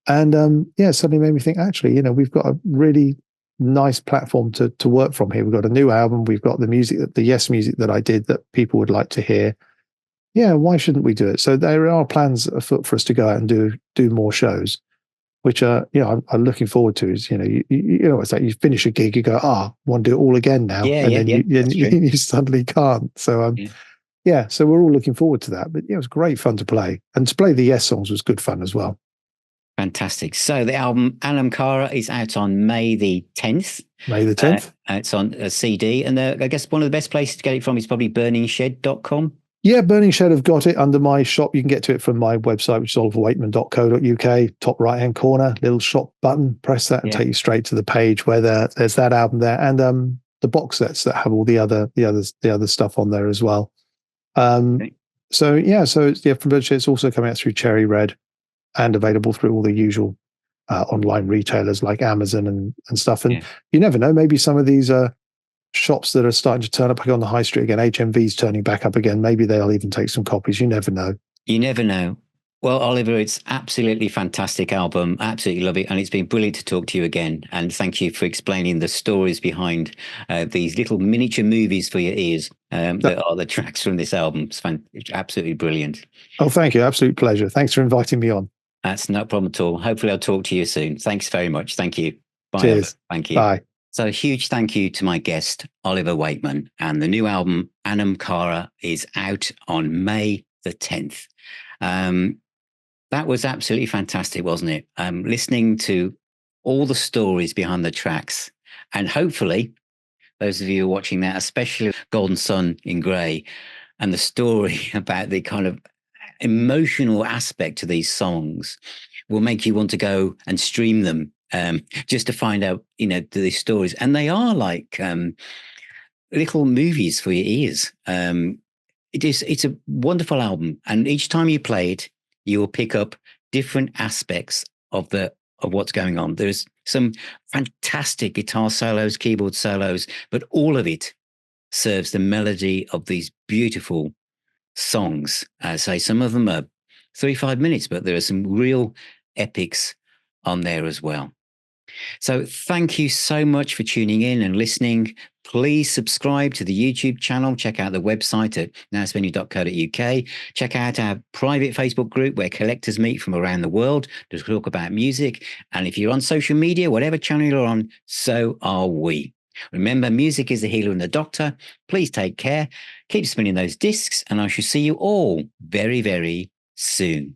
And it suddenly made me think, actually, we've got a really nice platform to work from here. We've got a new album, we've got the music, the Yes music that I did that people would like to hear. Yeah, why shouldn't we do it? So there are plans afoot for us to go out and do more shows, which I'm looking forward to. Is it's like you finish a gig, you go, want to do it all again now, you suddenly can't. So so we're all looking forward to that. But it was great fun to play, and to play the Yes songs was good fun as well. Fantastic. So the album Anam Cara is out on May the 10th. May the 10th. It's on a CD, and I guess one of the best places to get it from is probably burningshed.com. Yeah, Burning Shed have got it under my shop. You can get to it from my website, which is oliverwakman.co.uk. Top right-hand corner, little shop button. Press that and take you straight to the page where there's that album there, and the box sets that have all the other stuff on there as well. So it's from Burning Shed. It's also coming out through Cherry Red and available through all the usual online retailers like Amazon and stuff. And you never know, maybe some of these shops that are starting to turn up on the high street again, HMV's turning back up again, maybe they'll even take some copies. You never know. Well, Oliver, it's absolutely fantastic album. Absolutely love it. And it's been brilliant to talk to you again. And thank you for explaining the stories behind these little miniature movies for your ears that are the tracks from this album. It's absolutely brilliant. Oh, thank you. Absolute pleasure. Thanks for inviting me on. That's no problem at all. Hopefully I'll talk to you soon. Thanks very much. Thank you. Bye. Cheers. Oliver. Thank you. Bye. So a huge thank you to my guest, Oliver Wakeman. And the new album, Anam Cara, is out on May the 10th. That was absolutely fantastic, wasn't it? Listening to all the stories behind the tracks. And hopefully, those of you who are watching that, especially Golden Sun in Grey, and the story about the kind of emotional aspect to these songs will make you want to go and stream them. Just to find out, these stories. And they are like little movies for your ears. It's a wonderful album. And each time you play it, you will pick up different aspects of the of what's going on. There's some fantastic guitar solos, keyboard solos, but all of it serves the melody of these beautiful songs. I say some of them are 3-5 minutes, but there are some real epics on there as well. So thank you so much for tuning in and listening. Please subscribe to the YouTube channel. Check out the website at nowsvenue.co.uk. Check out our private Facebook group where collectors meet from around the world to talk about music. And if you're on social media, whatever channel you're on, so are we. Remember, music is the healer and the doctor. Please take care. Keep spinning those discs, and I shall see you all very, very soon.